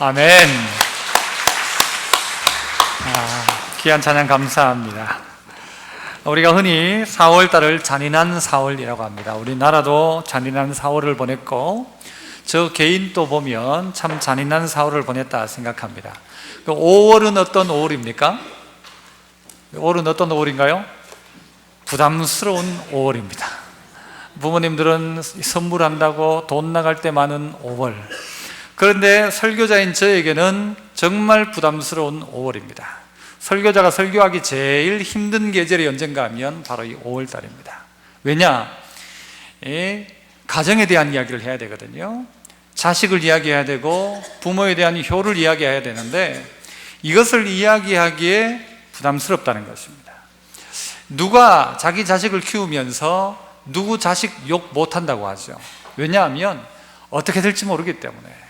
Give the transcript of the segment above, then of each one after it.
아멘. 귀한 찬양 감사합니다. 우리가 흔히 4월달을 잔인한 4월이라고 합니다. 우리나라도 잔인한 4월을 보냈고 저 개인도 보면 참 잔인한 4월을 보냈다 생각합니다. 5월은 어떤 5월입니까? 5월은 어떤 5월인가요? 부담스러운 5월입니다. 부모님들은 선물한다고 돈 나갈 때 많은 5월. 그런데 설교자인 저에게는 정말 부담스러운 5월입니다. 설교자가 설교하기 제일 힘든 계절이 언젠가 하면 바로 이 5월달입니다. 왜냐? 가정에 대한 이야기를 해야 되거든요. 자식을 이야기해야 되고 부모에 대한 효를 이야기해야 되는데 이것을 이야기하기에 부담스럽다는 것입니다. 누가 자기 자식을 키우면서 누구 자식 욕 못한다고 하죠. 왜냐하면 어떻게 될지 모르기 때문에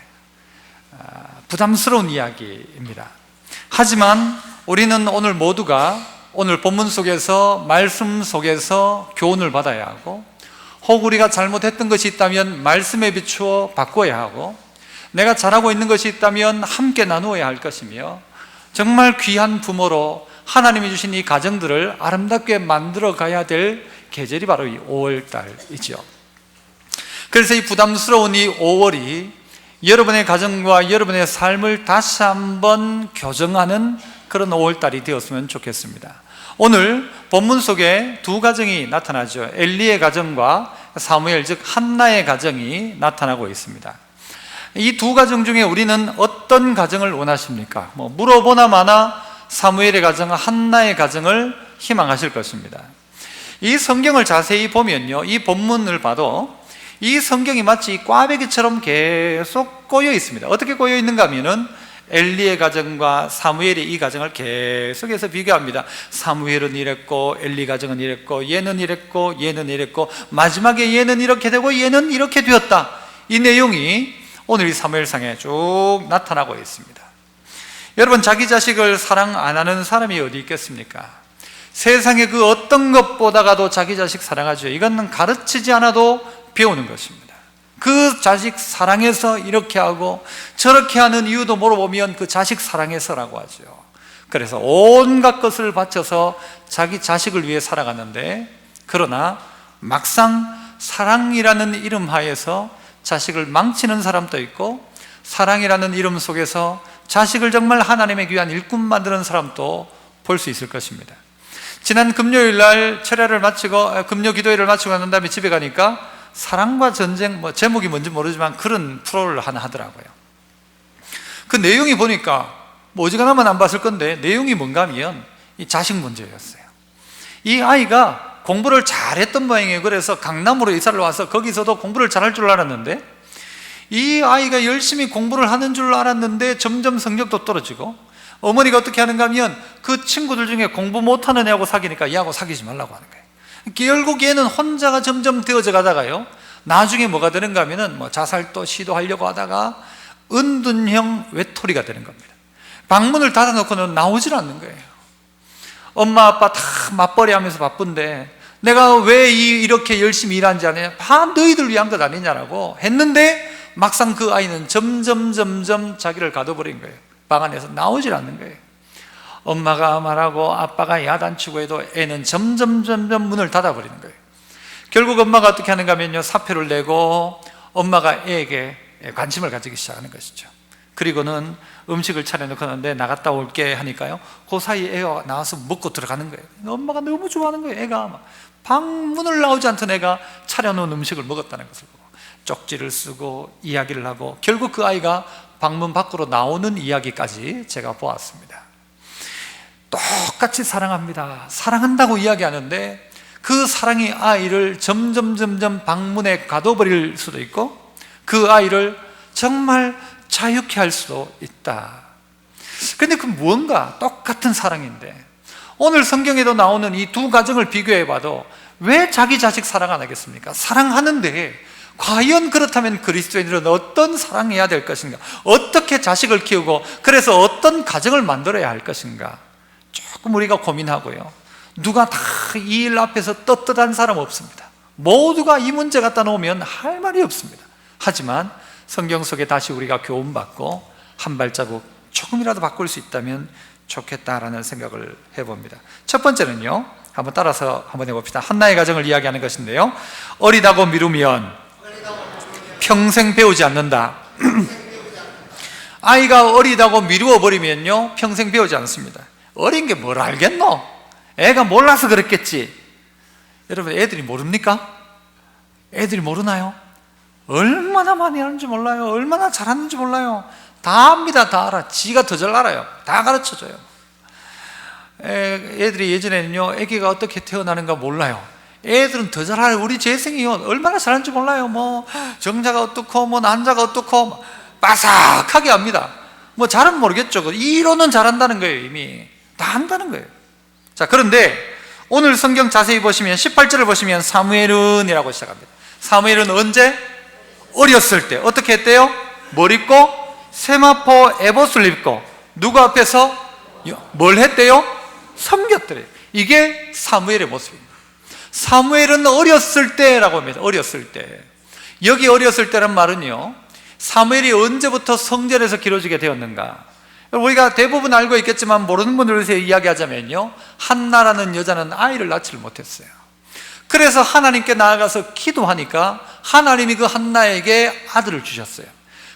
부담스러운 이야기입니다. 하지만 우리는 오늘 모두가 오늘 본문 속에서 말씀 속에서 교훈을 받아야 하고 혹 우리가 잘못했던 것이 있다면 말씀에 비추어 바꿔야 하고 내가 잘하고 있는 것이 있다면 함께 나누어야 할 것이며 정말 귀한 부모로 하나님이 주신 이 가정들을 아름답게 만들어 가야 될 계절이 바로 이 5월달이죠. 그래서 이 부담스러운 이 5월이 여러분의 가정과 여러분의 삶을 다시 한번 교정하는 그런 5월달이 되었으면 좋겠습니다. 오늘 본문 속에 두 가정이 나타나죠. 엘리의 가정과 사무엘 즉 한나의 가정이 나타나고 있습니다. 이 두 가정 중에 우리는 어떤 가정을 원하십니까? 물어보나 마나 사무엘의 가정, 한나의 가정을 희망하실 것입니다. 이 성경을 자세히 보면요, 이 본문을 봐도 이 성경이 마치 꽈배기처럼 계속 꼬여 있습니다. 어떻게 꼬여 있는가 하면은 엘리의 가정과 사무엘의 이 가정을 계속해서 비교합니다. 사무엘은 이랬고 엘리 가정은 이랬고 얘는 이랬고 얘는 이랬고 마지막에 얘는 이렇게 되고 얘는 이렇게 되었다. 이 내용이 오늘 이 사무엘상에 쭉 나타나고 있습니다. 여러분, 자기 자식을 사랑 안 하는 사람이 어디 있겠습니까? 세상의 그 어떤 것보다가도 자기 자식 사랑하죠. 이건 가르치지 않아도 배우는 것입니다. 그 자식 사랑해서 이렇게 하고 저렇게 하는 이유도 물어보면 그 자식 사랑해서라고 하죠. 그래서 온갖 것을 바쳐서 자기 자식을 위해 살아가는데, 그러나 막상 사랑이라는 이름 하에서 자식을 망치는 사람도 있고 사랑이라는 이름 속에서 자식을 정말 하나님의 귀한 일꾼 만드는 사람도 볼 수 있을 것입니다. 지난 금요일 날 철야를 마치고 금요 기도회를 마치고 난 다음에 집에 가니까 사랑과 전쟁, 제목이 뭔지 모르지만 그런 프로를 하나 하더라고요. 그 내용이 보니까 어지간하면 안 봤을 건데 내용이 뭔가 하면 이 자식 문제였어요. 이 아이가 공부를 잘했던 모양이에요. 그래서 강남으로 이사를 와서 거기서도 공부를 잘할 줄 알았는데 이 아이가 열심히 공부를 하는 줄 알았는데 점점 성적도 떨어지고 어머니가 어떻게 하는가 하면 그 친구들 중에 공부 못하는 애하고 사귀니까 얘하고 사귀지 말라고 하는 거예요. 결국 얘는 혼자가 점점 되어져 가다가요, 나중에 뭐가 되는가 하면은 자살도 시도하려고 하다가 은둔형 외톨이가 되는 겁니다. 방문을 닫아놓고는 나오질 않는 거예요. 엄마 아빠 다 맞벌이 하면서 바쁜데 내가 왜 이렇게 열심히 일하는지 아냐, 다 너희들 위한 것 아니냐라고 했는데 막상 그 아이는 점점 자기를 가둬버린 거예요. 방 안에서 나오질 않는 거예요. 엄마가 말하고 아빠가 야단치고 해도 애는 점점 문을 닫아버리는 거예요. 결국 엄마가 어떻게 하는가 하면요, 사표를 내고 엄마가 애에게 관심을 가지기 시작하는 것이죠. 그리고는 음식을 차려놓고는데 나갔다 올게 하니까요, 그 사이에 애가 나와서 먹고 들어가는 거예요. 엄마가 너무 좋아하는 거예요. 애가 방문을 나오지 않던 애가 차려놓은 음식을 먹었다는 것을 보고 쪽지를 쓰고 이야기를 하고 결국 그 아이가 방문 밖으로 나오는 이야기까지 제가 보았습니다. 똑같이 사랑합니다, 사랑한다고 이야기하는데 그 사랑이 아이를 점점 방문에 가둬버릴 수도 있고 그 아이를 정말 자유케 할 수도 있다. 그런데 그 무언가 똑같은 사랑인데 오늘 성경에도 나오는 이 두 가정을 비교해 봐도 왜 자기 자식 사랑 안 하겠습니까? 사랑하는데 과연 그렇다면 그리스도인들은 어떤 사랑해야 될 것인가? 어떻게 자식을 키우고 그래서 어떤 가정을 만들어야 할 것인가? 조금 우리가 고민하고요, 누가 다 이 일 앞에서 떳떳한 사람 없습니다. 모두가 이 문제 갖다 놓으면 할 말이 없습니다. 하지만 성경 속에 다시 우리가 교훈받고 한 발자국 조금이라도 바꿀 수 있다면 좋겠다라는 생각을 해봅니다. 첫 번째는요, 한번 따라서 한번 해봅시다. 한나의 가정을 이야기하는 것인데요, 어리다고 미루면 평생 배우지 않는다. 아이가 어리다고 미루어 버리면요, 평생 배우지 않습니다. 어린 게 뭘 알겠노? 애가 몰라서 그랬겠지. 여러분, 애들이 모릅니까? 애들이 모르나요? 얼마나 많이 하는지 몰라요. 얼마나 잘하는지 몰라요. 다 압니다. 다 알아. 지가 더 잘 알아요. 다 가르쳐줘요. 애들이 예전에는요, 애기가 어떻게 태어나는가 몰라요. 애들은 더 잘 알아요. 우리 재생이요, 얼마나 잘하는지 몰라요. 뭐 정자가 어떻고 뭐 난자가 어떻고 빠삭하게 압니다. 뭐 잘은 모르겠죠. 이론은 잘한다는 거예요. 이미 다 한다는 거예요. 자, 그런데 오늘 성경 자세히 보시면 18절을 보시면 사무엘은 이라고 시작합니다. 사무엘은 언제? 어렸을 때. 어떻게 했대요? 뭘 입고? 세마포 에봇을 입고 누구 앞에서 뭘 했대요? 섬겼더래요. 이게 사무엘의 모습입니다. 사무엘은 어렸을 때라고 합니다. 어렸을 때. 여기 어렸을 때란 말은요, 사무엘이 언제부터 성전에서 기록지게 되었는가? 우리가 대부분 알고 있겠지만 모르는 분들을 위해서 이야기하자면요, 한나라는 여자는 아이를 낳지를 못했어요. 그래서 하나님께 나아가서 기도하니까 하나님이 그 한나에게 아들을 주셨어요.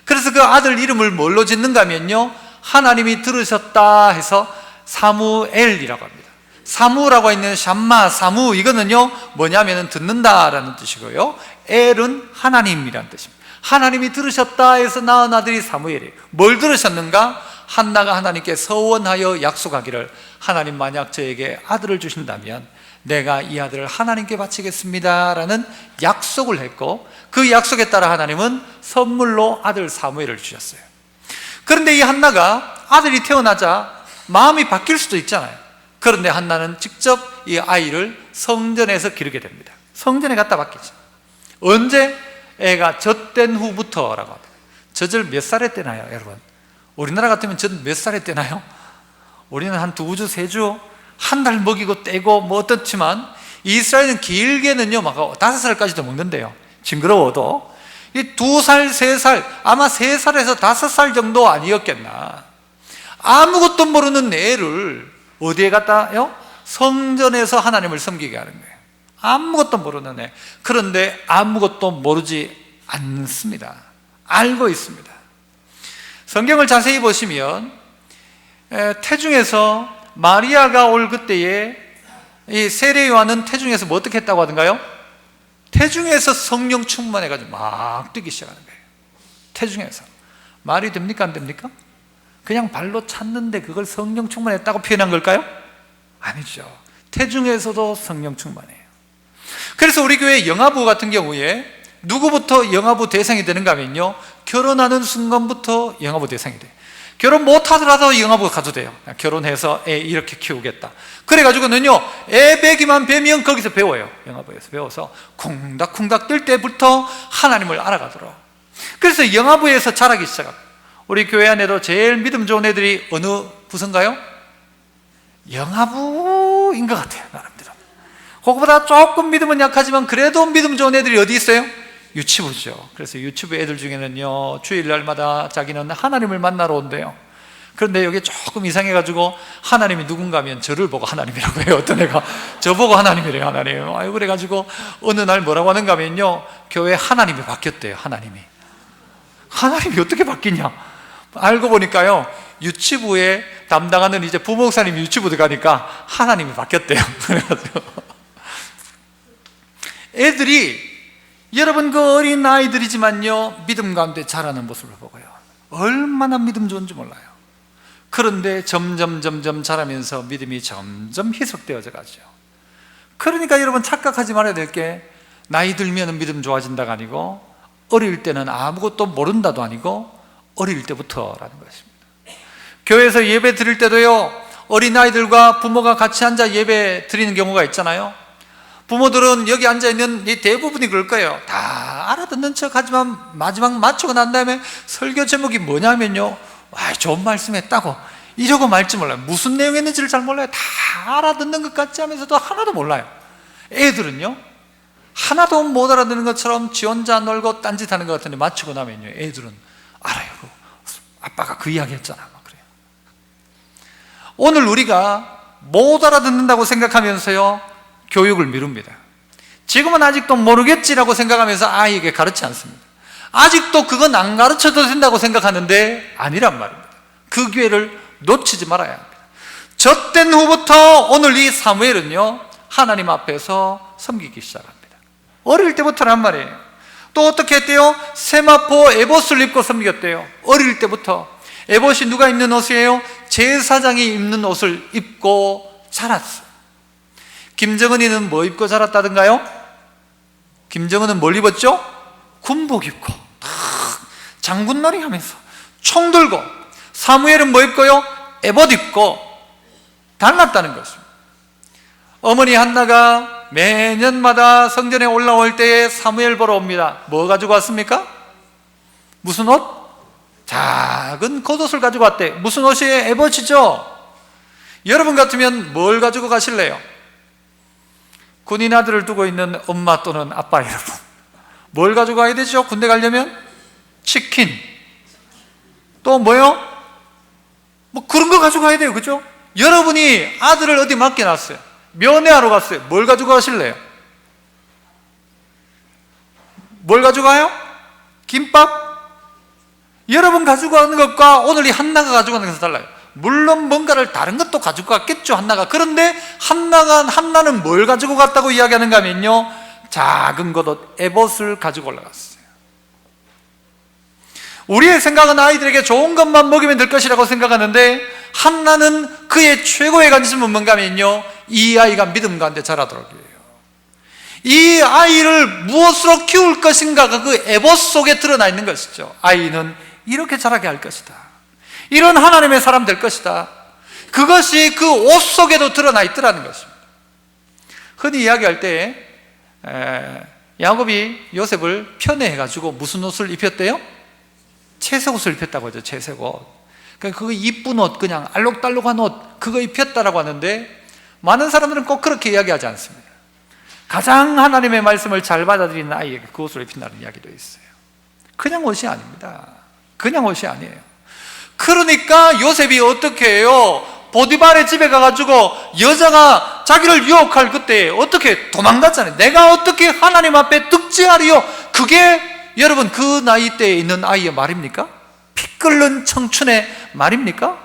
그래서 그 아들 이름을 뭘로 짓는가 하면요, 하나님이 들으셨다 해서 사무엘이라고 합니다. 사무라고 있는 샴마, 사무, 이거는요 뭐냐면은 듣는다라는 뜻이고요, 엘은 하나님이라는 뜻입니다. 하나님이 들으셨다 해서 낳은 아들이 사무엘이에요. 뭘 들으셨는가? 한나가 하나님께 서원하여 약속하기를, 하나님 만약 저에게 아들을 주신다면 내가 이 아들을 하나님께 바치겠습니다 라는 약속을 했고, 그 약속에 따라 하나님은 선물로 아들 사무엘을 주셨어요. 그런데 이 한나가 아들이 태어나자 마음이 바뀔 수도 있잖아요. 그런데 한나는 직접 이 아이를 성전에서 기르게 됩니다. 성전에 갖다 바뀌죠. 언제? 애가 젖된 후부터라고 합니다. 젖을 몇 살에 떼나요, 여러분? 우리나라 같으면 젖 몇 살에 떼나요? 우리는 한 2주, 3주, 한 달 먹이고 떼고 뭐 어떻지만, 이스라엘은 길게는요 막 5살까지도 먹는데요. 징그러워도. 이 2살, 3살, 아마 3살에서 5살 정도 아니었겠나. 아무것도 모르는 애를 어디에 갖다요? 성전에서 하나님을 섬기게 하는 거예요. 아무것도 모르는 애. 그런데 아무것도 모르지 않습니다. 알고 있습니다. 성경을 자세히 보시면 태중에서 마리아가 올 그때에 이 세례 요한은 태중에서 뭐 어떻게 했다고 하던가요? 태중에서 성령 충만해가지고 막 뛰기 시작하는 거예요. 태중에서. 말이 됩니까, 안 됩니까? 그냥 발로 찼는데 그걸 성령 충만했다고 표현한 걸까요? 아니죠. 태중에서도 성령 충만해요. 그래서 우리 교회 영아부 같은 경우에 누구부터 영아부 대상이 되는가 하면요, 결혼하는 순간부터 영아부 대상이 돼요. 결혼 못하더라도 영아부 가도 돼요. 결혼해서 애 이렇게 키우겠다. 그래가지고는요, 애 배기만 배면 거기서 배워요. 영아부에서 배워서 쿵닥쿵닥 뜰 때부터 하나님을 알아가도록. 그래서 영아부에서 자라기 시작합니다. 우리 교회 안에도 제일 믿음 좋은 애들이 어느 부서인가요? 영아부인 것 같아요, 나름대로. 그거보다 조금 믿음은 약하지만 그래도 믿음 좋은 애들이 어디 있어요? 유치부죠. 그래서 유치부 애들 중에는요, 주일날마다 자기는 하나님을 만나러 온대요. 그런데 여기 조금 이상해가지고 하나님이 누군가 하면 저를 보고 하나님이라고 해요. 어떤 애가 저보고 하나님이래요. 하나님. 아유, 그래가지고 어느 날 뭐라고 하는가 하면요, 교회 하나님이 바뀌었대요. 하나님이 어떻게 바뀌냐? 알고 보니까요, 유치부에 담당하는 이제 부목사님이 유치부 들어가니까 하나님이 바뀌었대요. 그래가지고 애들이, 여러분 그 어린 아이들이지만요, 믿음 가운데 자라는 모습을 보고요, 얼마나 믿음 좋은지 몰라요. 그런데 점점 자라면서 믿음이 점점 희석되어져 가죠. 그러니까 여러분 착각하지 말아야 될 게, 나이 들면 믿음 좋아진다가 아니고, 어릴 때는 아무것도 모른다도 아니고, 어릴 때부터라는 것입니다. 교회에서 예배 드릴 때도요, 어린아이들과 부모가 같이 앉아 예배 드리는 경우가 있잖아요. 부모들은 여기 앉아있는 대부분이 그럴 거예요. 다 알아듣는 척 하지만 마지막 마치고 난 다음에 설교 제목이 뭐냐면요, 좋은 말씀 했다고 이러고 말지 몰라요. 무슨 내용이었는지를 잘 몰라요. 다 알아듣는 것 같지 하면서도 하나도 몰라요. 애들은요, 하나도 못 알아듣는 것처럼 지 혼자 놀고 딴짓하는 것 같은데 마치고 나면요, 애들은 알아요. 아빠가 그 이야기 했잖아. 막 그래요. 오늘 우리가 못 알아듣는다고 생각하면서요, 교육을 미룹니다. 지금은 아직도 모르겠지라고 생각하면서 아이에게 가르치지 않습니다. 아직도 그건 안 가르쳐도 된다고 생각하는데 아니란 말입니다. 그 기회를 놓치지 말아야 합니다. 젖된 후부터 오늘 이 사무엘은요, 하나님 앞에서 섬기기 시작합니다. 어릴 때부터란 말이에요. 또 어떻게 했대요? 세마포 에봇을 입고 섬겼대요. 어릴 때부터. 에봇이 누가 입는 옷이에요? 제사장이 입는 옷을 입고 자랐어요. 김정은이는 뭐 입고 자랐다던가요? 김정은은 뭘 입었죠? 군복 입고 장군놀이 하면서 총 들고. 사무엘은 뭐 입고요? 에봇 입고 달랐다는 것입니다. 어머니 한나가 매년마다 성전에 올라올 때에 사무엘 보러 옵니다. 뭐 가지고 왔습니까? 무슨 옷? 작은 겉옷을 가지고 왔대. 무슨 옷이에요? 에봇이죠. 여러분 같으면 뭘 가지고 가실래요? 군인 아들을 두고 있는 엄마 또는 아빠 여러분, 뭘 가지고 가야 되죠? 군대 가려면? 치킨. 또 뭐요? 뭐 그런 거 가지고 가야 돼요. 그죠? 여러분이 아들을 어디 맡겨놨어요. 면회하러 갔어요. 뭘 가지고 가실래요? 뭘 가지고 가요? 김밥? 여러분 가지고 가는 것과 오늘 이 한나가 가지고 가는 것은 달라요. 물론 뭔가를 다른 것도 가지고 갔겠죠, 한나가. 그런데 한나는 뭘 가지고 갔다고 이야기하는가 하면요, 작은 겉옷 에봇을 가지고 올라갔어요. 우리의 생각은 아이들에게 좋은 것만 먹이면 될 것이라고 생각하는데, 한나는 그의 최고의 관심은 뭔가 하면요, 이 아이가 믿음 가운데 자라도록이에요. 이 아이를 무엇으로 키울 것인가가 그 에봇 속에 드러나 있는 것이죠. 아이는 이렇게 자라게 할 것이다. 이런 하나님의 사람 될 것이다. 그것이 그 옷 속에도 드러나 있더라는 것입니다. 흔히 이야기할 때 야곱이 요셉을 편애해가지고 무슨 옷을 입혔대요? 채색 옷을 입혔다고 하죠. 채색 옷. 그러니까 그거 이쁜 옷, 그냥 알록달록한 옷, 그거 입혔다라고 하는데, 많은 사람들은 꼭 그렇게 이야기하지 않습니다. 가장 하나님의 말씀을 잘 받아들이는 아이에게 그 옷을 입힌다는 이야기도 있어요. 그냥 옷이 아닙니다. 그냥 옷이 아니에요. 그러니까 요셉이 어떻게 해요? 보디발의 집에 가가지고 여자가 자기를 유혹할 그때 어떻게 도망갔잖아요. 내가 어떻게 하나님 앞에 득지하리요? 그게 여러분 그 나이 때에 있는 아이의 말입니까? 피 끓는 청춘의 말입니까?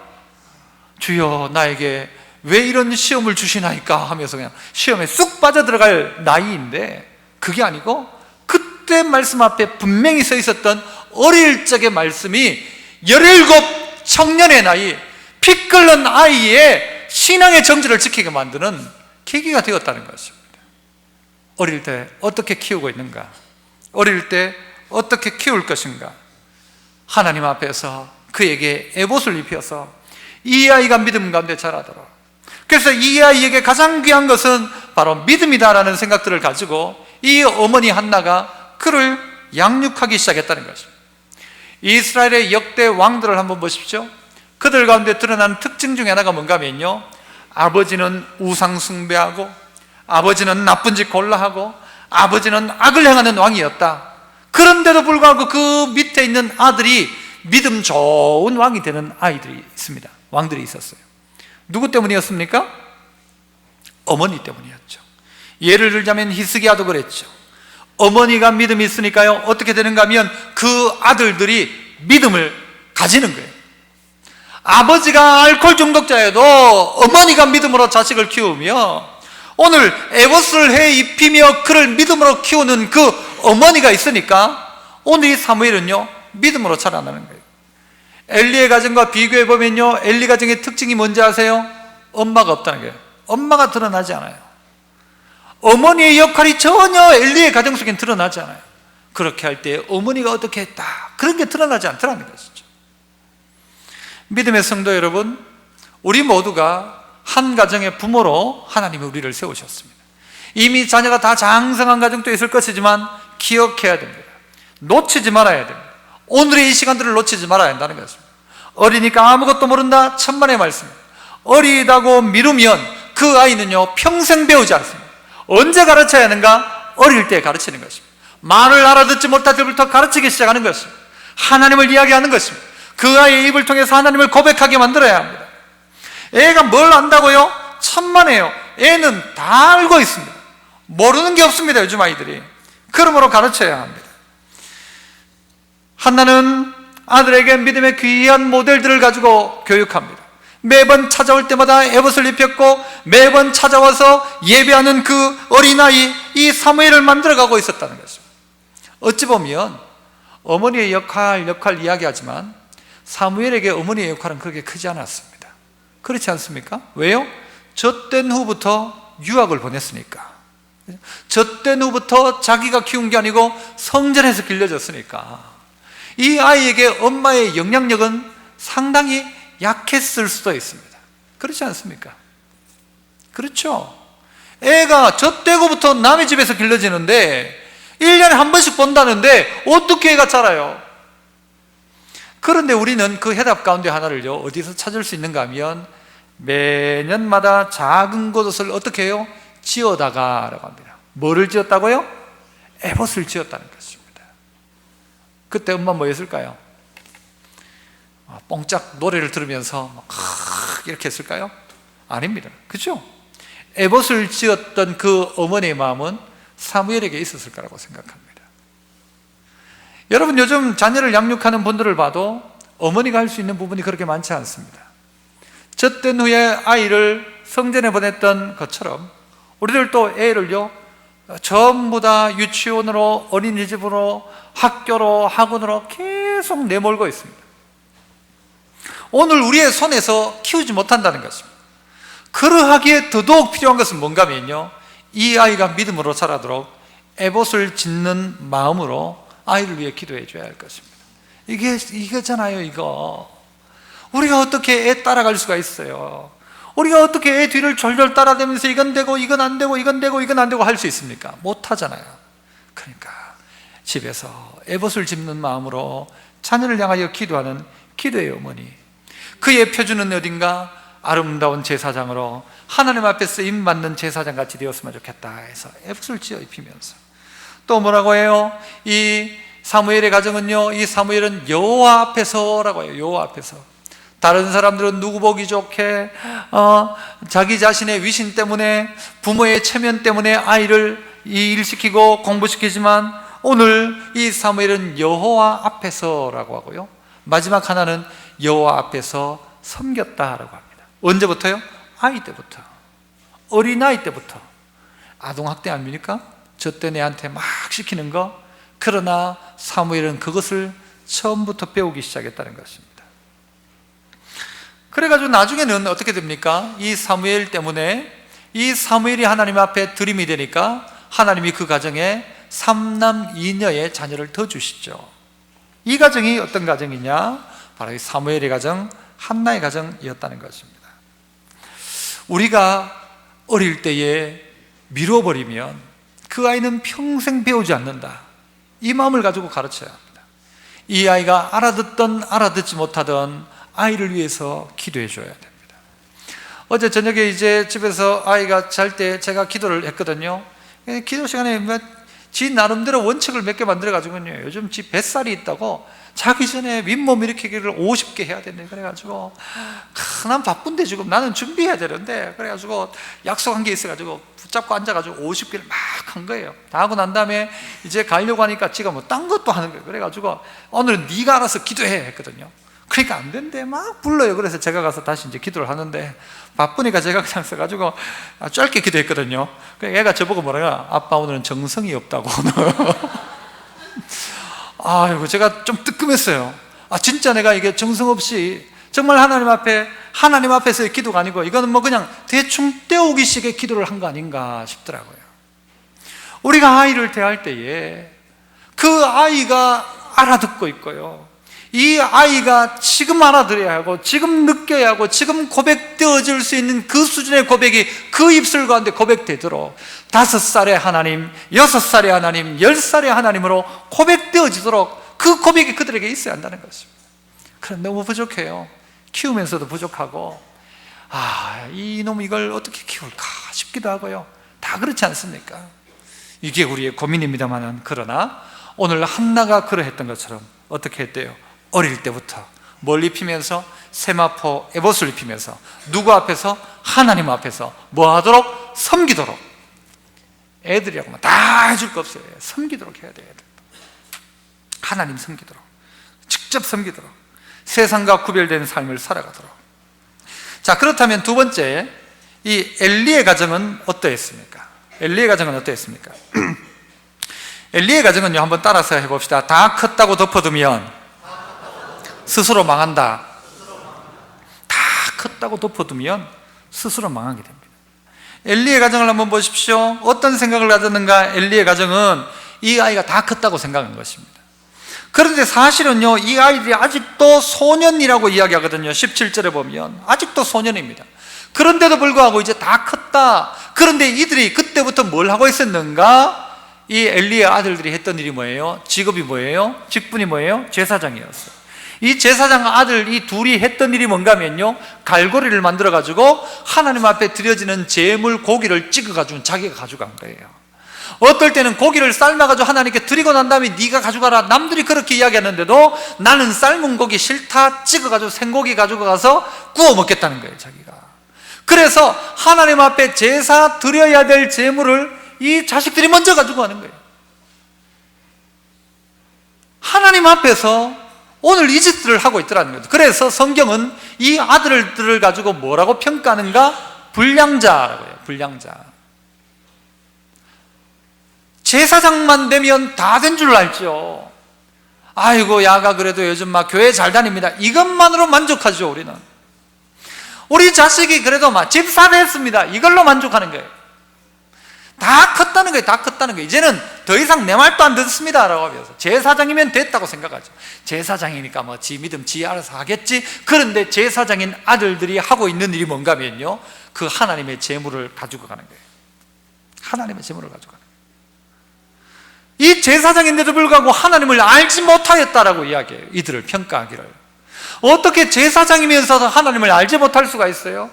주여 나에게 왜 이런 시험을 주시나이까 하면서 그냥 시험에 쑥 빠져들어갈 나이인데, 그게 아니고 그때 말씀 앞에 분명히 서 있었던 어릴 적의 말씀이 17 청년의 나이, 피 끓는 아이의 신앙의 정지를 지키게 만드는 계기가 되었다는 것입니다. 어릴 때 어떻게 키우고 있는가? 어릴 때 어떻게 키울 것인가? 하나님 앞에서 그에게 에봇을 입혀서 이 아이가 믿음 가운데 자라도록. 그래서 이 아이에게 가장 귀한 것은 바로 믿음이다라는 생각들을 가지고 이 어머니 한나가 그를 양육하기 시작했다는 것입니다. 이스라엘의 역대 왕들을 한번 보십시오. 그들 가운데 드러난 특징 중에 하나가 뭔가 하면요, 아버지는 우상 숭배하고, 아버지는 나쁜 짓 골라하고, 아버지는 악을 행하는 왕이었다. 그런데도 불구하고 그 밑에 있는 아들이 믿음 좋은 왕이 되는 아이들이 있습니다. 왕들이 있었어요. 누구 때문이었습니까? 어머니 때문이었죠. 예를 들자면 히스기야도 그랬죠. 어머니가 믿음이 있으니까요, 어떻게 되는가 하면 그 아들들이 믿음을 가지는 거예요. 아버지가 알코올 중독자여도 어머니가 믿음으로 자식을 키우며, 오늘 에봇을 해 입히며 그를 믿음으로 키우는 그 어머니가 있으니까 오늘 이 사무엘은요, 믿음으로 자라나는 거예요. 엘리의 가정과 비교해 보면요, 엘리 가정의 특징이 뭔지 아세요? 엄마가 없다는 거예요. 엄마가 드러나지 않아요. 어머니의 역할이 전혀 엘리의 가정 속엔 드러나지 않아요. 그렇게 할 때 어머니가 어떻게 했다, 그런 게 드러나지 않더라는 것이죠. 믿음의 성도 여러분, 우리 모두가 한 가정의 부모로 하나님이 우리를 세우셨습니다. 이미 자녀가 다 장성한 가정도 있을 것이지만 기억해야 됩니다. 놓치지 말아야 됩니다. 오늘의 이 시간들을 놓치지 말아야 한다는 것입니다. 어리니까 아무것도 모른다, 천만의 말씀. 어리다고 미루면 그 아이는요, 평생 배우지 않습니다. 언제 가르쳐야 하는가? 어릴 때 가르치는 것입니다. 말을 알아듣지 못할 때부터 가르치기 시작하는 것입니다. 하나님을 이야기하는 것입니다. 그 아이의 입을 통해서 하나님을 고백하게 만들어야 합니다. 애가 뭘 안다고요? 천만에요. 애는 다 알고 있습니다. 모르는 게 없습니다, 요즘 아이들이. 그러므로 가르쳐야 합니다. 한나는 아들에게 믿음의 귀한 모델들을 가지고 교육합니다. 매번 찾아올 때마다 에봇을 입혔고 매번 찾아와서 예배하는 그 어린아이, 이 사무엘을 만들어가고 있었다는 것입니다. 어찌 보면 어머니의 역할 이야기하지만 사무엘에게 어머니의 역할은 그렇게 크지 않았습니다. 그렇지 않습니까? 왜요? 젖된 후부터 유학을 보냈으니까. 젖된 후부터 자기가 키운 게 아니고 성전에서 길러졌으니까 이 아이에게 엄마의 영향력은 상당히 약했을 수도 있습니다. 그렇지 않습니까? 그렇죠. 애가 젖대고부터 남의 집에서 길러지는데 1년에 한 번씩 본다는데 어떻게 애가 자라요? 그런데 우리는 그 해답 가운데 하나를요, 어디서 찾을 수 있는가 하면 매년마다 작은 곳을 어떻게 해요? 지어다가 라고 합니다. 뭐를 지었다고요? 에봇을 지었다는 것입니다. 그때 엄마 뭐 했을까요? 뽕짝 노래를 들으면서 이렇게 했을까요? 아닙니다. 그렇죠? 에봇을 지었던 그 어머니의 마음은 사무엘에게 있었을 거라고 생각합니다. 여러분, 요즘 자녀를 양육하는 분들을 봐도 어머니가 할 수 있는 부분이 그렇게 많지 않습니다. 젖된 후에 아이를 성전에 보냈던 것처럼 우리들도 애를요, 전부 다 유치원으로, 어린이집으로, 학교로, 학원으로 계속 내몰고 있습니다. 오늘 우리의 손에서 키우지 못한다는 것입니다. 그러하기에 더더욱 필요한 것은 뭔가 하면요, 이 아이가 믿음으로 자라도록 에봇을 짓는 마음으로 아이를 위해 기도해 줘야 할 것입니다. 이거잖아요, 이거. 우리가 어떻게 애 따라갈 수가 있어요? 우리가 어떻게 애 뒤를 졸졸 따라다니면서 이건 되고 이건 안 되고 이건 되고 이건 안 되고 할 수 있습니까? 못 하잖아요. 그러니까 집에서 에봇을 짚는 마음으로 자녀를 향하여 기도하는 기도의 어머니, 그의 표준은 어딘가 아름다운 제사장으로 하나님 앞에 쓰임받는 제사장같이 되었으면 좋겠다 해서 에봇을 지어 입히면서 또 뭐라고 해요? 이 사무엘의 가정은요, 이 사무엘은 여호와 앞에서라고 해요. 여호와 앞에서. 다른 사람들은 누구 보기 좋게 자기 자신의 위신 때문에, 부모의 체면 때문에 아이를 일시키고 공부시키지만 오늘 이 사무엘은 여호와 앞에서라고 하고요, 마지막 하나는 여호와 앞에서 섬겼다라고 합니다. 언제부터요? 아이 때부터, 어린아이 때부터. 아동학대 아닙니까? 젖된 애한테 막 시키는 거. 그러나 사무엘은 그것을 처음부터 배우기 시작했다는 것입니다. 그래가지고 나중에는 어떻게 됩니까? 이 사무엘 때문에, 이 사무엘이 하나님 앞에 드림이 되니까 하나님이 그 가정에 3남 2녀의 자녀를 더 주시죠. 이 가정이 어떤 가정이냐? 바로 이 사무엘의 가정, 한나의 가정이었다는 것입니다. 우리가 어릴 때에 미뤄버리면 그 아이는 평생 배우지 않는다, 이 마음을 가지고 가르쳐야 합니다. 이 아이가 알아듣던 알아듣지 못하던 아이를 위해서 기도해 줘야 됩니다. 어제 저녁에 이제 집에서 아이가 잘 때 제가 기도를 했거든요. 기도 시간에 지 나름대로 원칙을 몇 개 만들어 가지고요, 요즘 지 뱃살이 있다고 자기 전에 윗몸 일으키기를 50개 해야 된대. 그래가지고 난 바쁜데 지금 나는 준비해야 되는데, 그래가지고 약속한 게 있어가지고 붙잡고 앉아가지고 50개를 막 한 거예요. 다 하고 난 다음에 이제 가려고 하니까 지가 뭐 딴 것도 하는 거예요. 그래가지고 오늘은 네가 알아서 기도해 했거든요. 그러니까 안 된대, 막 불러요. 그래서 제가 가서 다시 이제 기도를 하는데 바쁘니까 제가 그냥 써가지고 짧게 기도했거든요. 그러니까 얘가 저보고 뭐라냐, 아빠 오늘은 정성이 없다고. 아이고, 제가 좀 뜨끔했어요. 진짜 내가 이게 정성 없이 정말 하나님 앞에서의 기도가 아니고 이거는 뭐 그냥 대충 때우기식의 기도를 한 거 아닌가 싶더라고요. 우리가 아이를 대할 때에 그 아이가 알아듣고 있고요, 이 아이가 지금 알아들어야 하고 지금 느껴야 하고 지금 고백되어질 수 있는 그 수준의 고백이 그 입술 가운데 고백되도록 5살의 하나님, 6살의 하나님, 10살의 하나님으로 고백되어지도록 그 고백이 그들에게 있어야 한다는 것입니다. 그럼 너무 부족해요. 키우면서도 부족하고, 이놈 이걸 어떻게 키울까 싶기도 하고요. 다 그렇지 않습니까? 이게 우리의 고민입니다만은, 그러나 오늘 한나가 그러했던 것처럼 어떻게 했대요? 어릴 때부터 뭘 입히면서? 세마포 에봇을 입히면서 누구 앞에서? 하나님 앞에서 뭐 하도록? 섬기도록. 애들이라고만 다 해줄 거 없어요. 섬기도록 해야 돼요. 애들. 하나님 섬기도록, 직접 섬기도록, 세상과 구별된 삶을 살아가도록. 자, 그렇다면 두 번째, 이 엘리의 가정은 어떠했습니까? 엘리의 가정은 어떠했습니까? 엘리의 가정은요, 한번 따라서 해봅시다. 다 컸다고 덮어두면 스스로 망한다. 다 컸다고 덮어두면 스스로 망하게 됩니다. 엘리의 가정을 한번 보십시오. 어떤 생각을 가졌는가? 엘리의 가정은 이 아이가 다 컸다고 생각한 것입니다. 그런데 사실은요, 이 아이들이 아직도 소년이라고 이야기하거든요. 17절에 보면 아직도 소년입니다. 그런데도 불구하고 이제 다 컸다. 그런데 이들이 그때부터 뭘 하고 있었는가? 이 엘리의 아들들이 했던 일이 뭐예요? 직업이 뭐예요? 직분이 뭐예요? 제사장이었어요. 이 제사장 아들 이 둘이 했던 일이 뭔가 하면요, 갈고리를 만들어 가지고 하나님 앞에 드려지는 제물 고기를 찍어 가지고 자기가 가져간 거예요. 어떨 때는 고기를 삶아 가지고 하나님께 드리고 난 다음에 네가 가져가라. 남들이 그렇게 이야기하는데도 나는 삶은 고기 싫다. 찍어 가지고 생고기 가지고 가서 구워 먹겠다는 거예요, 자기가. 그래서 하나님 앞에 제사 드려야 될 제물을 이 자식들이 먼저 가지고 가는 거예요. 하나님 앞에서 오늘 이 짓들을 하고 있더라는 거죠. 그래서 성경은 이 아들들을 가지고 뭐라고 평가하는가? 불량자라고 해요. 불량자. 제사장만 되면 다 된 줄 알죠. 아이고, 야가 그래도 요즘 막 교회 잘 다닙니다. 이것만으로 만족하죠. 우리 자식이 그래도 막 집사 됐습니다. 이걸로 만족하는 거예요. 다 컸다는 거예요. 다 컸다는 거예요. 이제는 더 이상 내 말도 안 듣습니다 라고 하면서 제사장이면 됐다고 생각하죠. 제사장이니까 뭐 지 믿음 지 알아서 하겠지. 그런데 제사장인 아들들이 하고 있는 일이 뭔가 하면요, 그 하나님의 제물을 가지고 가는 거예요. 하나님의 제물을 가지고 가는 거예요. 이 제사장인데도 불구하고 하나님을 알지 못하였다라고 이야기해요. 이들을 평가하기를. 어떻게 제사장이면서도 하나님을 알지 못할 수가 있어요?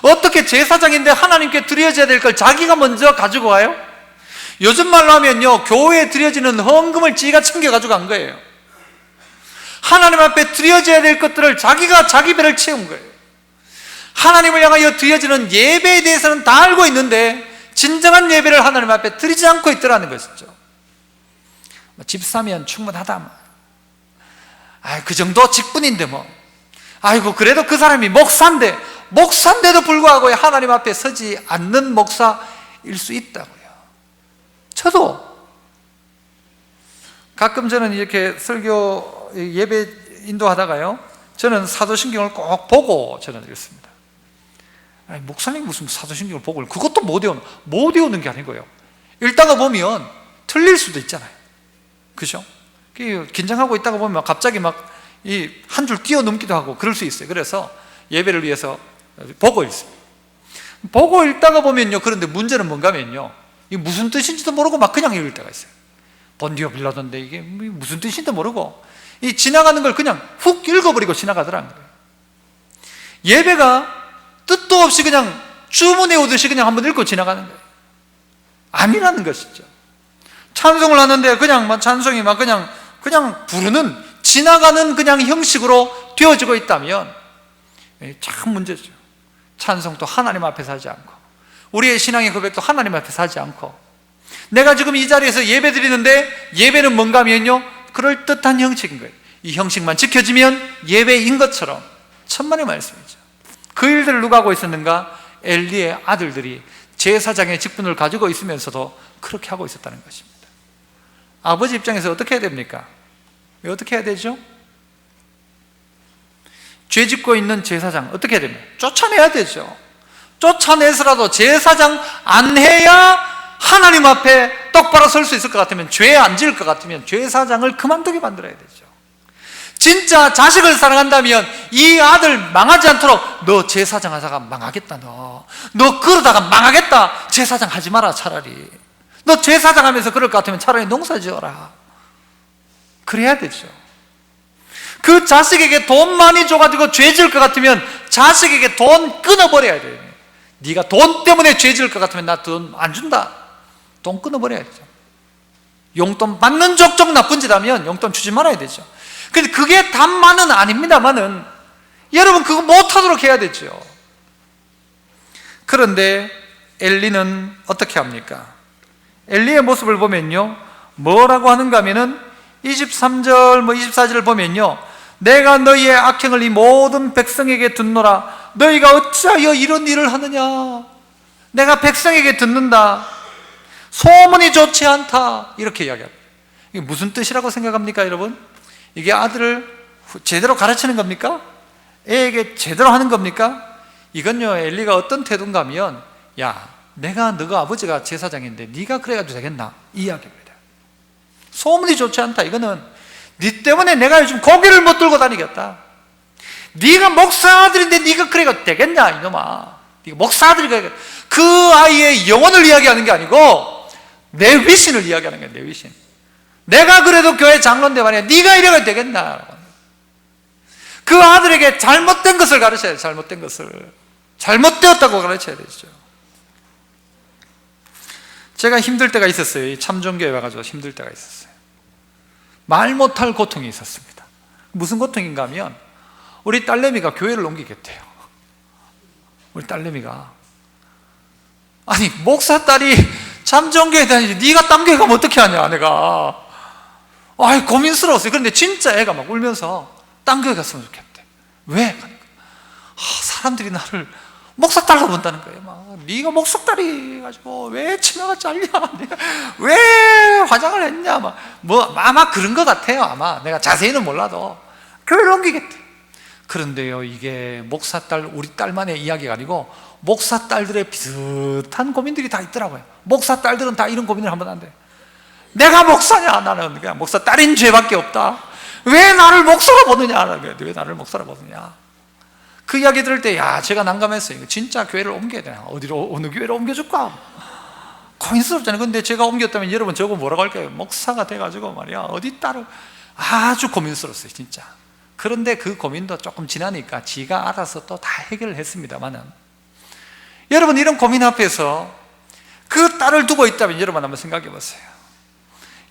어떻게 제사장인데 하나님께 드려져야 될 걸 자기가 먼저 가지고 와요? 요즘 말로 하면요, 교회에 드려지는 헌금을 지가 챙겨 가지고 간 거예요. 하나님 앞에 드려져야 될 것들을 자기가 자기 배를 채운 거예요. 하나님을 향하여 드려지는 예배에 대해서는 다 알고 있는데 진정한 예배를 하나님 앞에 드리지 않고 있더라는 것이죠. 집사면 충분하다. 그 정도 직분인데 뭐. 아이고, 그래도 그 사람이 목사인데도 불구하고 하나님 앞에 서지 않는 목사일 수 있다고요. 저도 가끔 저는 이렇게 설교 예배 인도하다가요, 저는 사도신경을 꼭 보고 저는 읽습니다. 목사님 무슨 사도신경을 보고, 그것도 못 외우는 게 아니고요, 읽다가 보면 틀릴 수도 있잖아요. 그죠? 긴장하고 있다가 보면 갑자기 막 이 한 줄 뛰어넘기도 하고 그럴 수 있어요. 그래서 예배를 위해서 보고 읽습니다. 보고 읽다가 보면요, 그런데 문제는 뭔가 하면요, 이게 무슨 뜻인지도 모르고 막 그냥 읽을 때가 있어요. 본디오 빌라던데 이게 무슨 뜻인지도 모르고 이 지나가는 걸 그냥 훅 읽어버리고 지나가더라는 거예요. 예배가 뜻도 없이 그냥 주문해 오듯이 그냥 한번 읽고 지나가는 거예요. 아니라는 것이죠. 찬송을 하는데 그냥 막 찬송이 막 그냥 부르는, 지나가는 그냥 형식으로 되어지고 있다면 참 문제죠. 찬송도 하나님 앞에서 하지 않고, 우리의 신앙의 고백도 하나님 앞에서 하지 않고, 내가 지금 이 자리에서 예배 드리는데 예배는 뭔가 하면요, 그럴듯한 형식인 거예요. 이 형식만 지켜지면 예배인 것처럼. 천만의 말씀이죠. 그 일들을 누가 하고 있었는가? 엘리의 아들들이 제사장의 직분을 가지고 있으면서도 그렇게 하고 있었다는 것입니다. 아버지 입장에서 어떻게 해야 됩니까? 어떻게 해야 되죠? 죄 짓고 있는 제사장 어떻게 해야 됩니까? 쫓아내야 되죠. 쫓아내서라도 제사장 안 해야 하나님 앞에 똑바로 설 수 있을 것 같으면, 죄 안 지을 것 같으면 제사장을 그만두게 만들어야 되죠. 진짜 자식을 사랑한다면 이 아들 망하지 않도록, 너 제사장 하다가 망하겠다, 너 그러다가 망하겠다, 제사장 하지 마라. 차라리 너 제사장 하면서 그럴 것 같으면 차라리 농사 지어라. 그래야 되죠. 그 자식에게 돈 많이 줘가지고 죄 지을 것 같으면 자식에게 돈 끊어버려야 돼요. 네가 돈 때문에 죄 지을 것 같으면 나 돈 안 준다. 돈 끊어버려야 되죠. 용돈 받는 족족 나쁜 짓 하면 용돈 주지 말아야 되죠. 근데 그게 답만은 아닙니다만은 여러분 그거 못하도록 해야 되죠. 그런데 엘리는 어떻게 합니까? 엘리의 모습을 보면요, 뭐라고 하는가 하면은 23절 24절을 보면요, 내가 너희의 악행을 이 모든 백성에게 듣노라. 너희가 어찌하여 이런 일을 하느냐? 내가 백성에게 듣는다. 소문이 좋지 않다. 이렇게 이야기합니다. 이게 무슨 뜻이라고 생각합니까, 여러분? 이게 아들을 제대로 가르치는 겁니까? 애에게 제대로 하는 겁니까? 이건요, 엘리가 어떤 태도인가 하면, 야, 너가 아버지가 제사장인데 네가 그래가지고 되겠나? 이 이야기입니다. 소문이 좋지 않다. 이거는 네 때문에 내가 요즘 고기를 못 들고 다니겠다. 네가 목사 아들인데 네가 그래가지고 되겠냐, 이놈아. 네가 목사 아들이 그 아이의 영혼을 이야기하는 게 아니고 내 위신을 이야기하는 거야. 내 위신. 내가 그래도 교회 장로인데 말이야, 네가 이래가 되겠나. 그 아들에게 잘못된 것을 가르쳐야 돼. 잘못된 것을. 잘못되었다고 가르쳐야 되죠. 제가 힘들 때가 있었어요. 이 참종교회 와가지고 힘들 때가 있었어요. 말 못할 고통이 있었습니다. 무슨 고통인가 하면 우리 딸내미가 교회를 옮기겠대요. 우리 딸내미가, 아니 목사 딸이 참종교회 다니지 네가 딴 교회 가면 어떻게 하냐. 내가 고민스러웠어요. 그런데 진짜 애가 막 울면서 딴 교회 갔으면 좋겠대. 왜? 사람들이 나를 목사 딸로 본다는 거예요. 막 네가 목사 딸이 가지고 왜 치마가 잘려? 왜 화장을 했냐? 아마 그런 것 같아요. 아마 내가 자세히는 몰라도 교회를 옮기겠대. 그런데요, 이게 목사 딸, 우리 딸만의 이야기가 아니고 목사 딸들의 비슷한 고민들이 다 있더라고요. 목사 딸들은 다 이런 고민을 하면 안 돼. 내가 목사냐? 나는 그냥 목사 딸인 죄밖에 없다. 왜 나를 목사로 보느냐? 왜 나를 목사로 보느냐? 그 이야기 들을 때, 제가 난감했어요. 진짜 교회를 옮겨야 되나? 어느 교회로 옮겨줄까? 고민스럽잖아요. 근데 제가 옮겼다면 여러분 저거 뭐라고 할까요? 목사가 돼가지고 말이야, 어디 딸을. 아주 고민스러웠어요, 진짜. 그런데 그 고민도 조금 지나니까 지가 알아서 또 다 해결을 했습니다만은, 여러분 이런 고민 앞에서 그 딸을 두고 있다면 여러분 한번 생각해 보세요.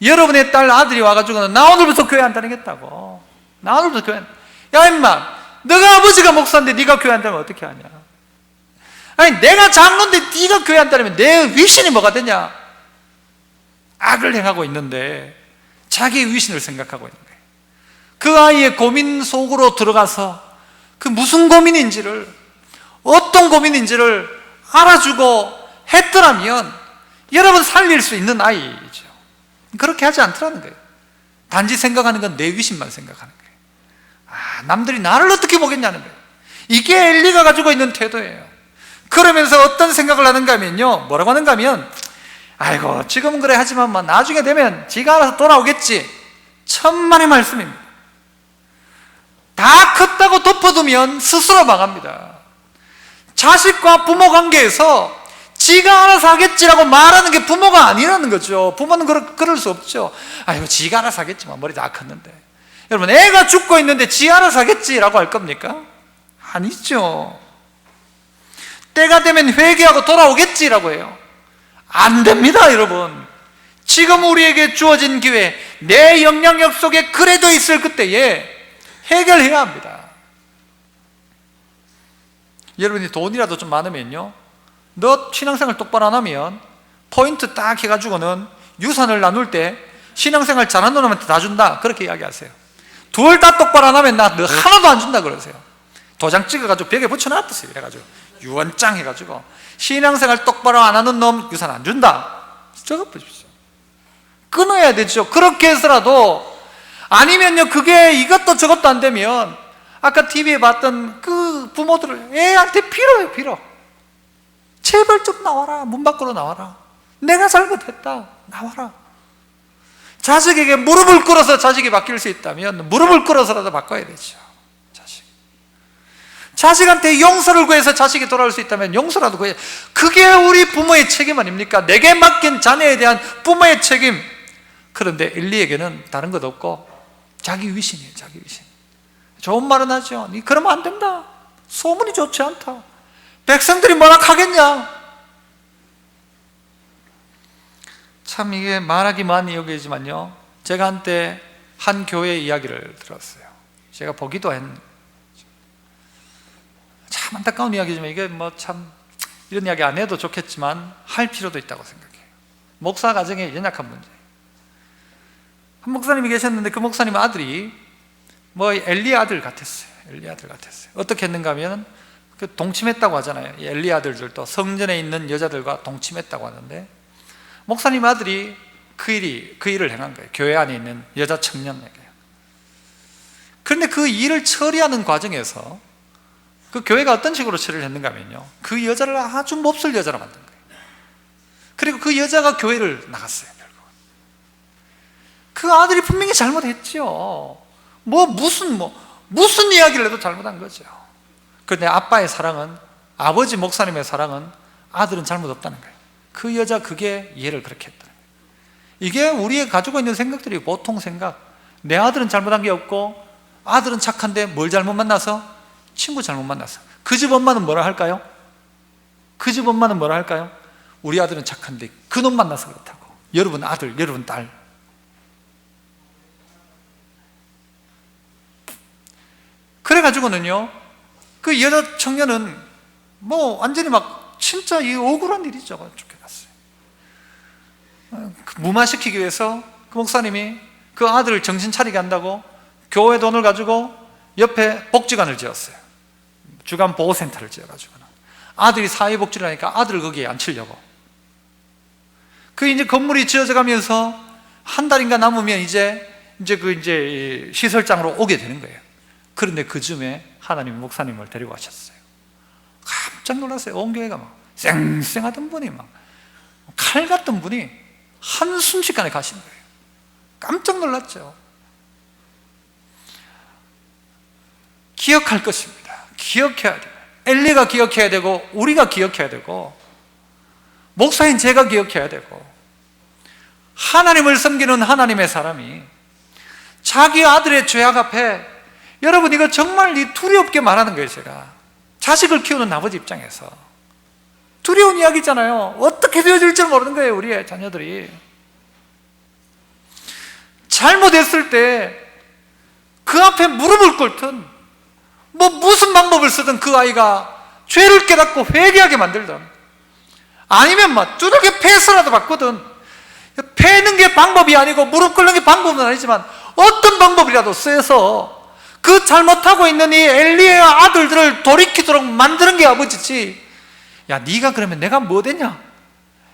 여러분의 딸 아들이 와가지고 나 오늘부터 교회 안 다니겠다고. 나 오늘부터 교회 안. 야 임마, 너가 아버지가 목사인데 네가 교회 안 다니면 어떻게 하냐? 아니 내가 장로인데 네가 교회 안 다니면 내 위신이 뭐가 되냐? 악을 행하고 있는데 자기의 위신을 생각하고 있는 거예요. 그 아이의 고민 속으로 들어가서 그 무슨 고민인지를, 어떤 고민인지를 알아주고 했더라면 여러분 살릴 수 있는 아이죠. 그렇게 하지 않더라는 거예요. 단지 생각하는 건 내 위신만 생각하는 거예요. 남들이 나를 어떻게 보겠냐는 거예요. 이게 엘리가 가지고 있는 태도예요. 그러면서 어떤 생각을 하는가 하면요, 뭐라고 하는가 하면, 아이고 지금은 그래 하지만 나중에 되면 지가 알아서 돌아오겠지. 천만의 말씀입니다. 다 컸다고 덮어두면 스스로 망합니다. 자식과 부모 관계에서 지가 알아서 하겠지라고 말하는 게 부모가 아니라는 거죠. 부모는 그럴 수 없죠. 아이고 지가 알아서 하겠지만 머리 다 컸는데. 여러분 애가 죽고 있는데 지 알아서 하겠지라고 할 겁니까? 아니죠. 때가 되면 회개하고 돌아오겠지라고 해요. 안 됩니다, 여러분. 지금 우리에게 주어진 기회, 내 영향력 속에 그래도 있을 그때에 해결해야 합니다. 여러분이 돈이라도 좀 많으면요, 너 신앙생활 똑바로 안 하면 포인트 딱 해가지고는 유산을 나눌 때 신앙생활 잘하는 놈한테 다 준다, 그렇게 이야기하세요. 둘 다 똑바로 안 하면 너 하나도 안 준다 그러세요. 도장 찍어가지고 벽에 붙여놨었어요. 그래가지고 유언장 해가지고 신앙생활 똑바로 안 하는 놈 유산 안 준다, 적어보십시오. 끊어야 되죠. 그렇게 해서라도. 아니면요, 그게 이것도 저것도 안 되면 아까 TV에 봤던 그 부모들을 애한테 빌어요. 빌어. 제발 좀 나와라. 문 밖으로 나와라. 내가 잘못했다. 나와라. 자식에게 무릎을 꿇어서 자식이 바뀔 수 있다면 무릎을 꿇어서라도 바꿔야 되죠. 자식한테 용서를 구해서 자식이 돌아올 수 있다면 용서라도 구해야. 그게 우리 부모의 책임 아닙니까? 내게 맡긴 자녀에 대한 부모의 책임. 그런데 엘리에게는 다른 것 없고 자기 위신이에요. 자기 위신. 좋은 말은 하죠. 니 그러면 안 된다. 소문이 좋지 않다. 백성들이 뭐라 하겠냐. 참 이게 말하기 많이 여기지만요, 제가 한때 한 교회 이야기를 들었어요. 제가 보기도 했는데 참 안타까운 이야기지만 이게 뭐 참 이런 이야기 안 해도 좋겠지만 할 필요도 있다고 생각해요. 목사 가정의 연약한 문제. 한 목사님이 계셨는데 그 목사님 아들이 뭐 엘리 아들 같았어요. 엘리 아들 같았어요. 어떻게 했는가 하면 그 동침했다고 하잖아요. 이 엘리 아들들도 성전에 있는 여자들과 동침했다고 하는데 목사님 아들이 그 일을 행한 거예요. 교회 안에 있는 여자 청년에게. 그런데 그 일을 처리하는 과정에서 그 교회가 어떤 식으로 처리를 했는가 하면요, 그 여자를 아주 몹쓸 여자로 만든 거예요. 그리고 그 여자가 교회를 나갔어요. 결국 그 아들이 분명히 잘못했죠. 무슨 이야기를 해도 잘못한 거죠. 그런데 아빠의 사랑은, 아버지 목사님의 사랑은 아들은 잘못 없다는 거예요. 그 여자 그게 이해를 그렇게 했다는 거예요. 이게 우리가 가지고 있는 생각들이 보통 생각. 내 아들은 잘못한 게 없고 아들은 착한데 뭘 잘못 만나서? 친구 잘못 만나서. 그 집 엄마는 뭐라 할까요? 그 집 엄마는 뭐라 할까요? 우리 아들은 착한데 그놈 만나서 그렇다고. 여러분 아들, 여러분 딸. 그래가지고는요, 그 여자 청년은 뭐 완전히 막 진짜 이 억울한 일이죠. 쫓겨났어요. 무마시키기 위해서 그 목사님이 그 아들을 정신 차리게 한다고 교회 돈을 가지고 옆에 복지관을 지었어요. 주간 보호센터를 지어가지고는 아들이 사회복지를 하니까 아들을 거기에 앉히려고. 그 이제 건물이 지어져 가면서 한 달인가 남으면 이제 시설장으로 오게 되는 거예요. 그런데 그 즈음에 하나님이 목사님을 데리고 가셨어요. 깜짝 놀랐어요. 온 교회가 막 쌩쌩하던 분이 막 칼 같던 분이 한순식간에 가신 거예요. 깜짝 놀랐죠. 기억할 것입니다. 기억해야 돼요. 엘리가 기억해야 되고 우리가 기억해야 되고 목사인 제가 기억해야 되고 하나님을 섬기는 하나님의 사람이 자기 아들의 죄악 앞에, 여러분 이거 정말 두렵게 말하는 거예요. 제가 자식을 키우는 아버지 입장에서 두려운 이야기잖아요. 어떻게 되어질지 모르는 거예요. 우리의 자녀들이 잘못했을 때 그 앞에 무릎을 꿇든 무슨 방법을 쓰든 그 아이가 죄를 깨닫고 회개하게 만들든 아니면 두들겨 패서라도 받거든, 패는 게 방법이 아니고 무릎 꿇는 게 방법은 아니지만 어떤 방법이라도 써서 그 잘못하고 있는 이 엘리의 아들들을 돌이키도록 만드는 게 아버지지. 야, 네가 그러면 내가 뭐 되냐?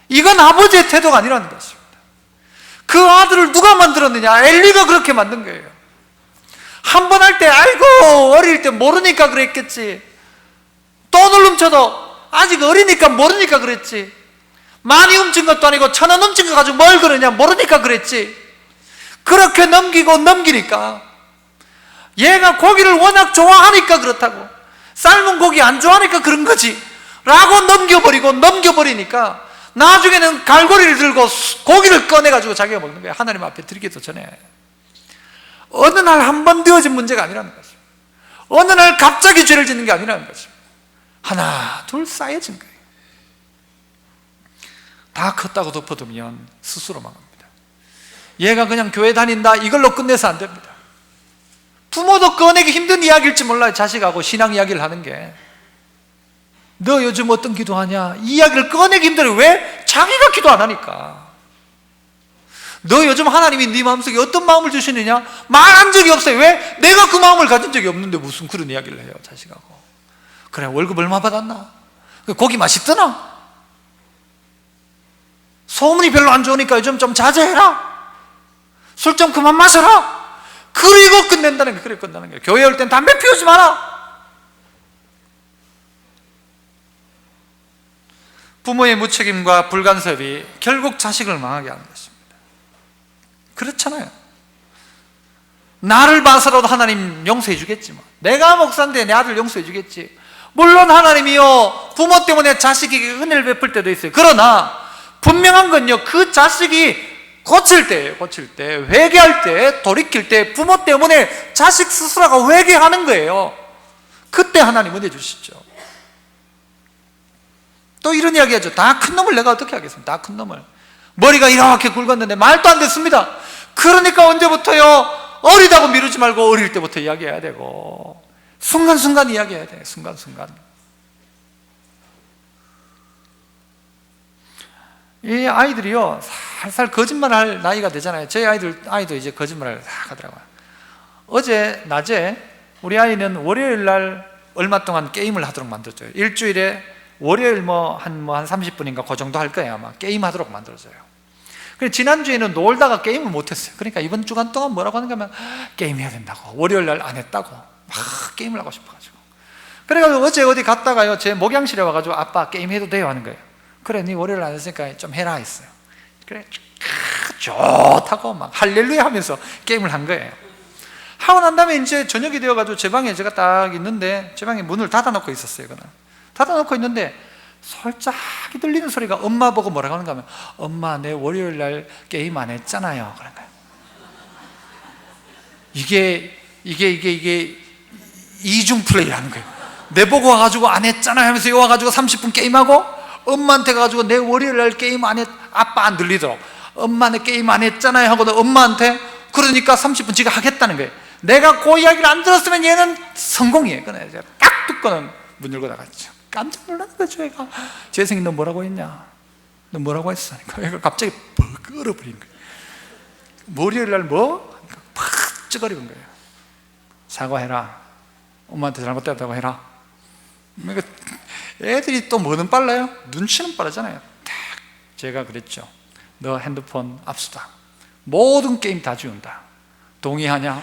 이건 아버지의 태도가 아니라는 것입니다. 그 아들을 누가 만들었느냐? 엘리가 그렇게 만든 거예요. 한 번 할 때 아이고 어릴 때 모르니까 그랬겠지. 돈을 훔쳐도 아직 어리니까 모르니까 그랬지. 많이 훔친 것도 아니고 1,000원 훔친 거 가지고 뭘 그러냐, 모르니까 그랬지. 그렇게 넘기니까 얘가 고기를 워낙 좋아하니까 그렇다고, 삶은 고기 안 좋아하니까 그런 거지 라고 넘겨버리니까 나중에는 갈고리를 들고 고기를 꺼내가지고 자기가 먹는 거예요. 하나님 앞에 드리기도 전에. 어느 날 한 번 되어진 문제가 아니라는 것입니다. 어느 날 갑자기 죄를 짓는 게 아니라는 것입니다. 하나 둘 쌓여진 거예요. 다 컸다고 덮어두면 스스로 망합니다. 얘가 그냥 교회 다닌다 이걸로 끝내서 안 됩니다. 부모도 꺼내기 힘든 이야기일지 몰라요. 자식하고 신앙 이야기를 하는 게. 너 요즘 어떤 기도하냐? 이 이야기를 꺼내기 힘들어요. 왜? 자기가 기도 안 하니까. 너 요즘 하나님이 네 마음속에 어떤 마음을 주시느냐? 말한 적이 없어요. 왜? 내가 그 마음을 가진 적이 없는데 무슨 그런 이야기를 해요, 자식하고. 그래, 월급 얼마 받았나? 고기 맛있더나? 소문이 별로 안 좋으니까 요즘 좀 자제해라. 술 좀 그만 마셔라. 그리고 끝낸다는 거예요. 그래 끝나는 거예요. 교회 올 땐 담배 피우지 마라. 부모의 무책임과 불간섭이 결국 자식을 망하게 하는 것입니다. 그렇잖아요. 나를 봐서라도 하나님 용서해 주겠지. 내가 목사인데 내 아들 용서해 주겠지. 물론 하나님이요, 부모 때문에 자식에게 은혜를 베풀 때도 있어요. 그러나 분명한 건요, 그 자식이 고칠 때예요. 고칠 때, 회개할 때, 돌이킬 때 부모 때문에 자식 스스로가 회개하는 거예요. 그때 하나님 은혜 주시죠. 또 이런 이야기 하죠. 다 큰 놈을 내가 어떻게 하겠습니까? 다 큰 놈을. 머리가 이렇게 굵었는데 말도 안 됐습니다. 그러니까 언제부터요, 어리다고 미루지 말고 어릴 때부터 이야기해야 되고, 순간순간 이야기해야 돼. 순간순간. 이 아이들이요, 살살 거짓말할 나이가 되잖아요. 저희 아이도 이제 거짓말을 다 하더라고요. 어제 낮에 우리 아이는 월요일 날 얼마 동안 게임을 하도록 만들어줘요. 일주일에 월요일 한 30분인가 그 정도 할 거예요. 아마 게임 하도록 만들어줘요. 그래, 지난주에는 놀다가 게임을 못했어요. 그러니까 이번 주간 동안 뭐라고 하는가 하면 게임해야 된다고, 월요일 날 안 했다고 막 게임을 하고 싶어가지고. 그래가지고 어제 어디 갔다가요, 제 목양실에 와가지고 아빠 게임해도 돼요 하는 거예요. 그래, 네 월요일 안 했으니까 좀 해라 했어요. 그래, 좋다고 막 할렐루야 하면서 게임을 한 거예요. 하고 난 다음에 이제 저녁이 되어가지고 제 방에 제가 딱 있는데, 제 방에 문을 닫아놓고 있었어요. 그날 닫아놓고 있는데 살짝 들리는 소리가, 엄마 보고 뭐라고 하는가 하면, 엄마 내 월요일 날 게임 안 했잖아요 그런 거예요. 이게 이중 플레이라는 거예요. 내 보고 와가지고 안 했잖아요 하면서 요 와가지고 30분 게임하고, 엄마한테 가가지고 내 월요일 날 게임 안 했, 아빠 안 들리도록 엄마 내 게임 안 했잖아요 하고 엄마한테, 그러니까 30분 지가 하겠다는 거예요. 내가 그 이야기를 안 들었으면 얘는 성공이에요. 그래, 딱 듣고는 문 열고 나갔죠. 깜짝 놀란 거죠. 얘가, 재승이 너 뭐라고 했냐, 너 뭐라고 했어? 그러니까 갑자기 퍽 얼어버린 거예요. 월요일 날 뭐? 팍 찌그러진 거예요. 사과해라, 엄마한테 잘못됐다고 해라. 그러니까 애들이 또 뭐는 빨라요? 눈치는 빠르잖아요. 딱 제가 그랬죠. 너 핸드폰 압수다, 모든 게임 다 지운다. 동의하냐?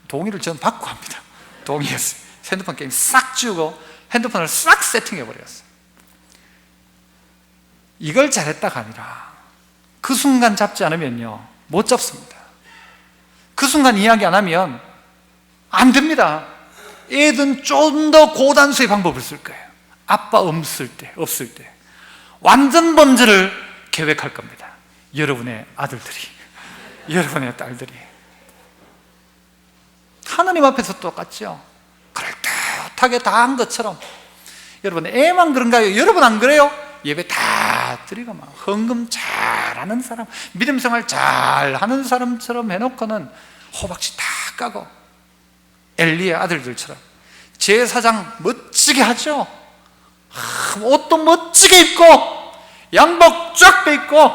동의를 저는 받고 합니다. 동의했어요. 핸드폰 게임 싹 지우고 핸드폰을 싹 세팅해버렸어요. 이걸 잘했다가 아니라 그 순간 잡지 않으면요 못 잡습니다. 그 순간 이야기 안 하면 안 됩니다. 애들은 좀 더 고단수의 방법을 쓸 거예요. 아빠 없을 때 완전 범죄를 계획할 겁니다. 여러분의 아들들이, 여러분의 딸들이. 하나님 앞에서 똑같죠. 그럴듯하게 다 한 것처럼. 여러분 애만 그런가요? 여러분 안 그래요? 예배 다 드리고 막 헌금 잘하는 사람, 믿음 생활 잘하는 사람처럼 해놓고는 호박씨 다 까고, 엘리의 아들들처럼 제사장 멋지게 하죠. 옷도 멋지게 입고 양복 쫙 빼입고,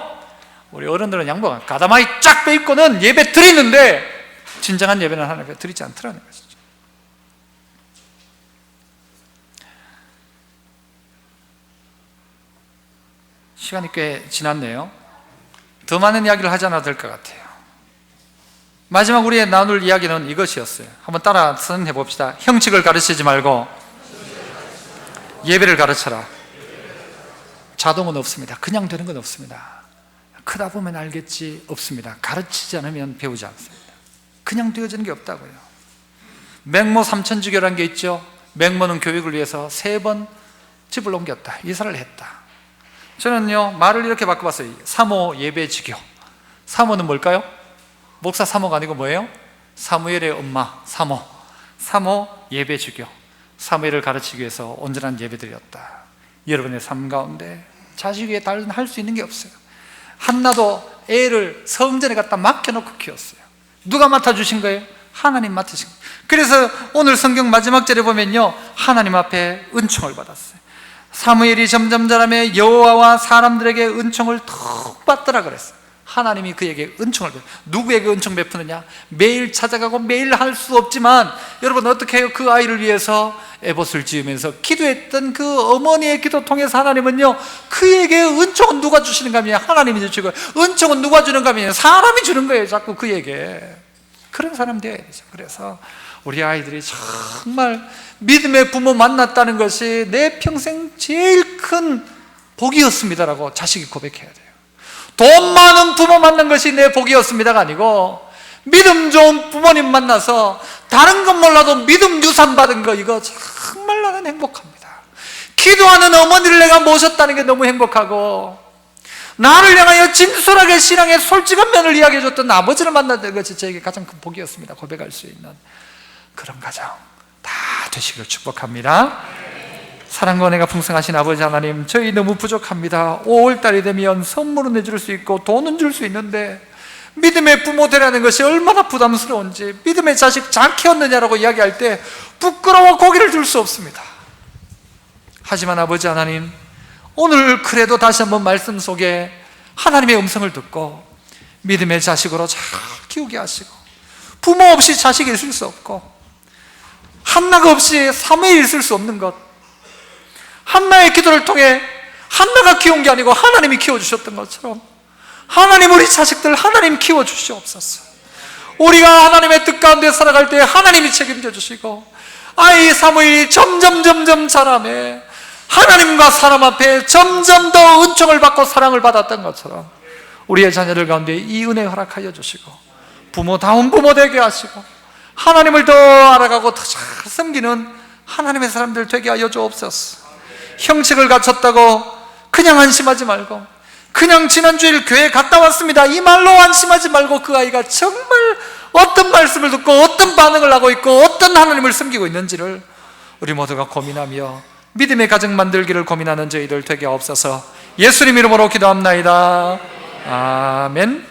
우리 어른들은 양복 가다마이 쫙 빼입고는 예배 드리는데 진정한 예배는 하나님 앞에 드리지 않더라는 것이죠. 시간이 꽤 지났네요. 더 많은 이야기를 하지 않아도 될 것 같아요. 마지막 우리의 나눌 이야기는 이것이었어요. 한번 따라 선해 봅시다. 형식을 가르치지 말고 예배를 가르쳐라. 자동은 없습니다. 그냥 되는 건 없습니다. 크다 보면 알겠지, 없습니다. 가르치지 않으면 배우지 않습니다. 그냥 되어지는 게 없다고요. 맹모 삼천주교라는 게 있죠. 맹모는 교육을 위해서 3번 집을 옮겼다, 이사를 했다. 저는요 말을 이렇게 바꿔봤어요. 사모 예배지교. 사모는 뭘까요? 목사 사모가 아니고 뭐예요? 사무엘의 엄마 사모. 사모 예배지교. 사무엘을 가르치기 위해서 온전한 예배드렸다. 여러분의 삶 가운데 자식 위에 다른 할 수 있는 게 없어요. 한나도 애를 성전에 갖다 맡겨놓고 키웠어요. 누가 맡아주신 거예요? 하나님 맡으신 거예요. 그래서 오늘 성경 마지막 절에 보면요 하나님 앞에 은총을 받았어요. 사무엘이 점점 자라며 여호와와 사람들에게 은총을 턱 받더라 그랬어요. 하나님이 그에게 은총을 베풀어요. 누구에게 은총 베푸느냐? 매일 찾아가고 매일 할 수 없지만 여러분 어떻게 해요? 그 아이를 위해서 에봇을 지으면서 기도했던 그 어머니의 기도 통해서 하나님은요 그에게 은총은 누가 주시는가 하면 하나님이 주시고, 은총은 누가 주는가 하면 사람이 주는 거예요. 자꾸 그에게. 그런 사람 되어야 되죠. 그래서 우리 아이들이 정말 믿음의 부모 만났다는 것이 내 평생 제일 큰 복이었습니다라고 자식이 고백해야 돼요. 돈 많은 부모 만난 것이 내 복이었습니다가 아니고, 믿음 좋은 부모님 만나서 다른 건 몰라도 믿음 유산 받은 거, 이거 정말 나는 행복합니다. 기도하는 어머니를 내가 모셨다는 게 너무 행복하고, 나를 향하여 진솔하게 신앙의 솔직한 면을 이야기해 줬던 아버지를 만났다는 것이 저에게 가장 큰 복이었습니다. 고백할 수 있는 그런 가정 다 되시기를 축복합니다. 사랑과 은혜가 풍성하신 아버지 하나님, 저희 너무 부족합니다. 5월달이 되면 선물은 내줄 수 있고 돈은 줄 수 있는데 믿음의 부모 되라는 것이 얼마나 부담스러운지, 믿음의 자식 잘 키웠느냐라고 이야기할 때 부끄러워 고개를 들 수 없습니다. 하지만 아버지 하나님, 오늘 그래도 다시 한번 말씀 속에 하나님의 음성을 듣고 믿음의 자식으로 잘 키우게 하시고, 부모 없이 자식이 있을 수 없고, 한나가 없이 사무엘이 있을 수 없는 것, 한나의 기도를 통해 한나가 키운 게 아니고 하나님이 키워주셨던 것처럼 하나님, 우리 자식들 하나님 키워주시옵소서. 우리가 하나님의 뜻 가운데 살아갈 때 하나님이 책임져 주시고, 아이 사무엘이 점점 자라매 하나님과 사람 앞에 점점 더 은총을 받고 사랑을 받았던 것처럼 우리의 자녀들 가운데 이 은혜 허락하여 주시고, 부모다운 부모 되게 하시고, 하나님을 더 알아가고 더 잘 섬기는 하나님의 사람들 되게 하여 주옵소서. 형식을 갖췄다고 그냥 안심하지 말고, 그냥 지난주일 교회 갔다 왔습니다 이 말로 안심하지 말고, 그 아이가 정말 어떤 말씀을 듣고 어떤 반응을 하고 있고 어떤 하나님을 섬기고 있는지를 우리 모두가 고민하며 믿음의 가정 만들기를 고민하는 저희들 되게 없어서 예수님 이름으로 기도합나이다. 아멘.